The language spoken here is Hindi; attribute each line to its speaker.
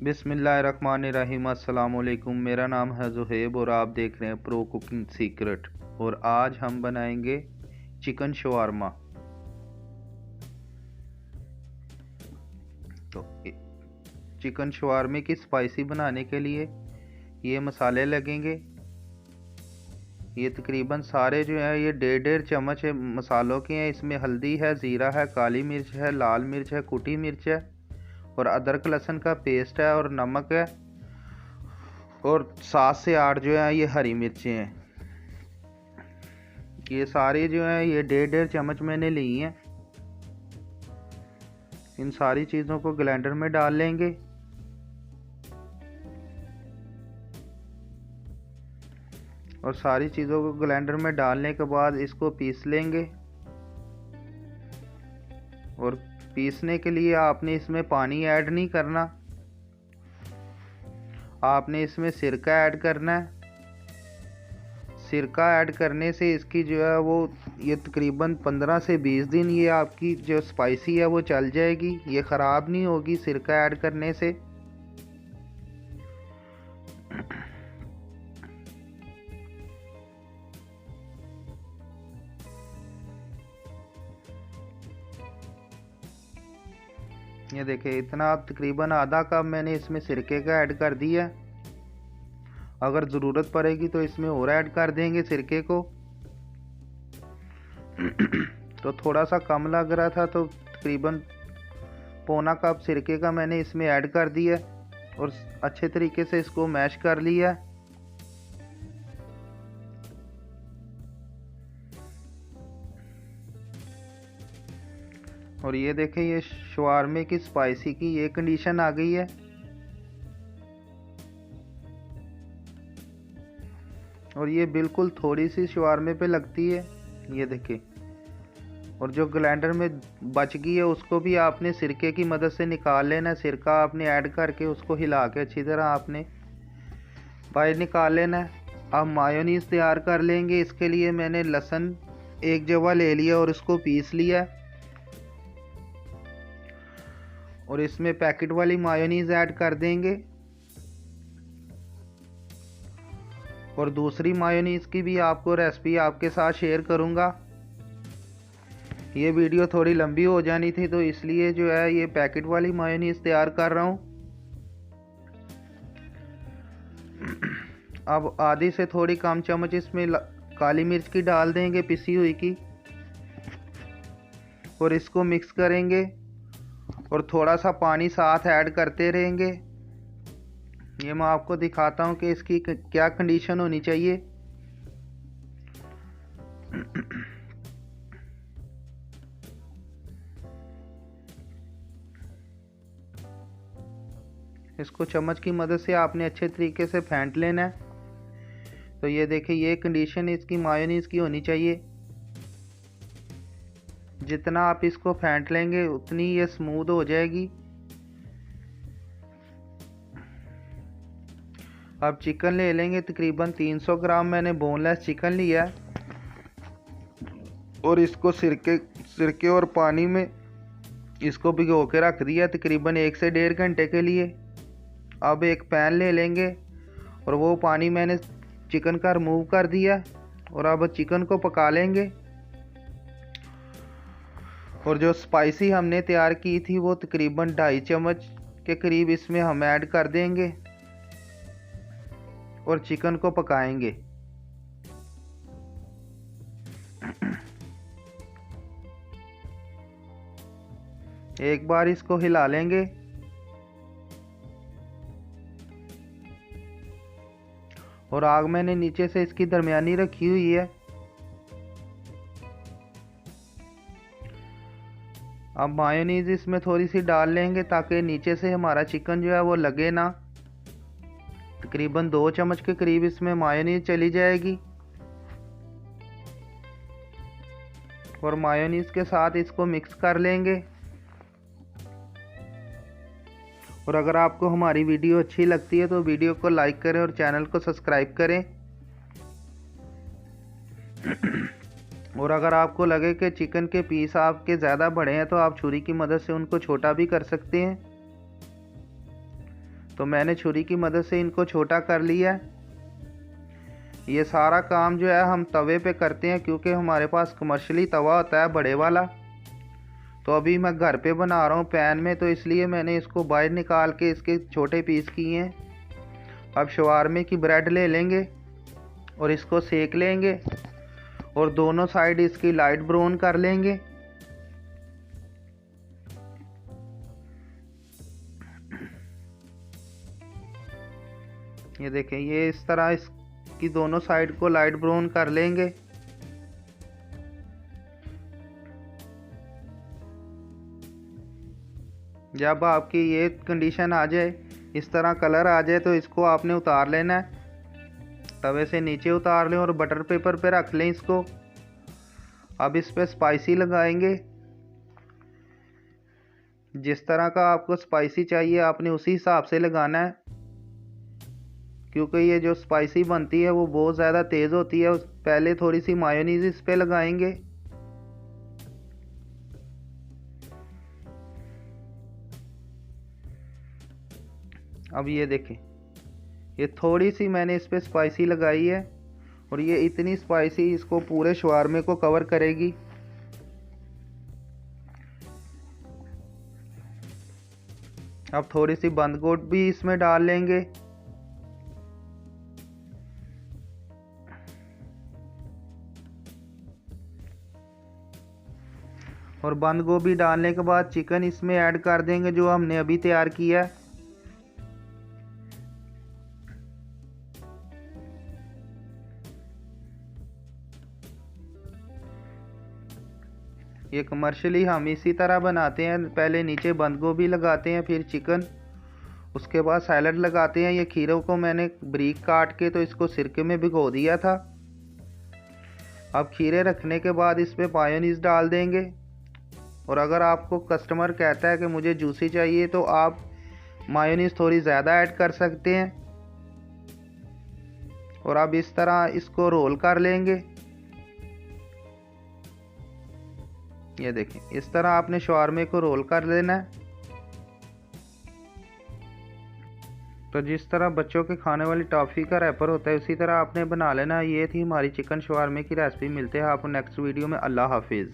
Speaker 1: बिस्मिल्लाहिर्रहमानिर्रहीम। अस्सलाम वालेकुम। मेरा नाम है ज़ुहैब और आप देख रहे हैं प्रो कुकिंग सीक्रेट। और आज हम बनाएंगे चिकन शवारमा। तो चिकन शवारमे की स्पाइसी बनाने के लिए ये मसाले लगेंगे। ये तकरीबन सारे जो है ये 1.5 चम्मच मसालों के हैं। इसमें हल्दी है, ज़ीरा है, काली मिर्च है, लाल मिर्च है, कुटी मिर्च है और अदरक लहसुन का पेस्ट है और नमक है और 7 से 8 जो है ये हरी मिर्चें हैं। ये सारी जो है ये 1.5 चम्मच मैंने ली हैं। इन सारी चीज़ों को ग्राइंडर में डाल लेंगे। और सारी चीज़ों को ग्राइंडर में डालने के बाद इसको पीस लेंगे। और पीसने के लिए आपने इसमें पानी ऐड नहीं करना, आपने इसमें सिरका ऐड करना है। सिरका ऐड करने से इसकी जो है वो ये तकरीबन 15 से 20 दिन ये आपकी जो स्पाइसी है वो चल जाएगी, ये ख़राब नहीं होगी सिरका ऐड करने से। ये देखिए इतना तकरीबन आधा कप मैंने इसमें सिरके का ऐड कर दिया। अगर ज़रूरत पड़ेगी तो इसमें और ऐड कर देंगे सिरके को। तो थोड़ा सा कम लग रहा था तो तकरीबन पौना कप सिरके का मैंने इसमें ऐड कर दिया और अच्छे तरीके से इसको मैश कर लिया। और ये देखें ये शवारमे की स्पाइसी की ये कंडीशन आ गई है। और ये बिल्कुल थोड़ी सी शवारमे पे लगती है, ये देखें। और जो ग्राइंडर में बच गई है उसको भी आपने सिरके की मदद से निकाल लेना। सिरका आपने ऐड करके उसको हिला के अच्छी तरह आपने बाहर निकाल लेना है। अब मायोनीज़ तैयार कर लेंगे। इसके लिए मैंने लहसुन 1 जवा ले लिया और इसको पीस लिया। और इसमें पैकेट वाली मायोनीज़ ऐड कर देंगे। और दूसरी मायोनीज़ की भी आपको रेसिपी आपके साथ शेयर करूंगा। ये वीडियो थोड़ी लंबी हो जानी थी तो इसलिए जो है ये पैकेट वाली मायोनीज़ तैयार कर रहा हूँ। अब आधी से थोड़ी कम चम्मच इसमें काली मिर्च की डाल देंगे, पिसी हुई की। और इसको मिक्स करेंगे और थोड़ा सा पानी साथ ऐड करते रहेंगे। ये मैं आपको दिखाता हूँ कि इसकी क्या कंडीशन होनी चाहिए। इसको चम्मच की मदद से आपने अच्छे तरीके से फेंट लेना है। तो ये देखिए ये कंडीशन इसकी मायोनीज़ की होनी चाहिए। जितना आप इसको फेंट लेंगे उतनी ये स्मूथ हो जाएगी। अब चिकन ले लेंगे। तकरीबन 300 ग्राम मैंने बोनलेस चिकन लिया है। और इसको सिरके और पानी में इसको भिगो के रख दिया तकरीबन 1 से 1.5 घंटे के लिए। अब एक पैन ले लेंगे और वो पानी मैंने चिकन का रिमूव कर दिया। और अब चिकन को पका लेंगे। और जो स्पाइसी हमने तैयार की थी वो तकरीबन 2.5 चम्मच के करीब इसमें हम ऐड कर देंगे और चिकन को पकाएंगे। एक बार इसको हिला लेंगे। और आग मैंने नीचे से इसकी दरमियानी रखी हुई है। अब मायोनीज़ इसमें थोड़ी सी डाल लेंगे ताकि नीचे से हमारा चिकन जो है वो लगे ना। तकरीबन 2 चम्मच के करीब इसमें मायोनीज़ चली जाएगी। और मायोनीज़ के साथ इसको मिक्स कर लेंगे। और अगर आपको हमारी वीडियो अच्छी लगती है तो वीडियो को लाइक करें और चैनल को सब्सक्राइब करें। और अगर आपको लगे कि चिकन के पीस आपके ज़्यादा बड़े हैं तो आप छुरी की मदद से उनको छोटा भी कर सकते हैं। तो मैंने छुरी की मदद से इनको छोटा कर लिया है। ये सारा काम जो है हम तवे पे करते हैं, क्योंकि हमारे पास कमर्शियली तवा होता है बड़े वाला। तो अभी मैं घर पे बना रहा हूँ पैन में, तो इसलिए मैंने इसको बाहर निकाल के इसके छोटे पीस किए हैं। अब शवारमे की ब्रेड ले लेंगे और इसको सेक लेंगे और दोनों साइड इसकी लाइट ब्राउन कर लेंगे। ये देखें, ये इस तरह इसकी दोनों साइड को लाइट ब्राउन कर लेंगे। जब आपकी ये कंडीशन आ जाए, इस तरह कलर आ जाए, तो इसको आपने उतार लेना है। तवे से नीचे उतार लें और बटर पेपर पे रख लें इसको। अब इस पे स्पाइसी लगाएंगे। जिस तरह का आपको स्पाइसी चाहिए आपने उसी हिसाब से लगाना है, क्योंकि ये जो स्पाइसी बनती है वो बहुत ज़्यादा तेज़ होती है। पहले थोड़ी सी मायोनीज इस पे लगाएंगे। अब ये देखें, ये थोड़ी सी मैंने इस पे स्पाइसी लगाई है और ये इतनी स्पाइसी इसको पूरे शवारमे को कवर करेगी। अब थोड़ी सी बंद गोभी भी इसमें डाल लेंगे। और बंद गोभी डालने के बाद चिकन इसमें ऐड कर देंगे जो हमने अभी तैयार किया है। ये कमर्शियली हम इसी तरह बनाते हैं। पहले नीचे बंद गोभी लगाते हैं, फिर चिकन, उसके बाद सैलड लगाते हैं। ये खीरों को मैंने बारीक काट के तो इसको सिरके में भिगो दिया था। अब खीरे रखने के बाद इस पर मायोनीज डाल देंगे। और अगर आपको कस्टमर कहता है कि मुझे जूसी चाहिए तो आप मायोनीज थोड़ी ज़्यादा ऐड कर सकते हैं। और अब इस तरह इसको रोल कर लेंगे। ये देखें, इस तरह आपने शवारमे को रोल कर लेना है। तो जिस तरह बच्चों के खाने वाली टॉफ़ी का रैपर होता है उसी तरह आपने बना लेना है। ये थी हमारी चिकन शवारमे की रेसिपी। मिलते हैं आपको नेक्स्ट वीडियो में। अल्लाह हाफिज़।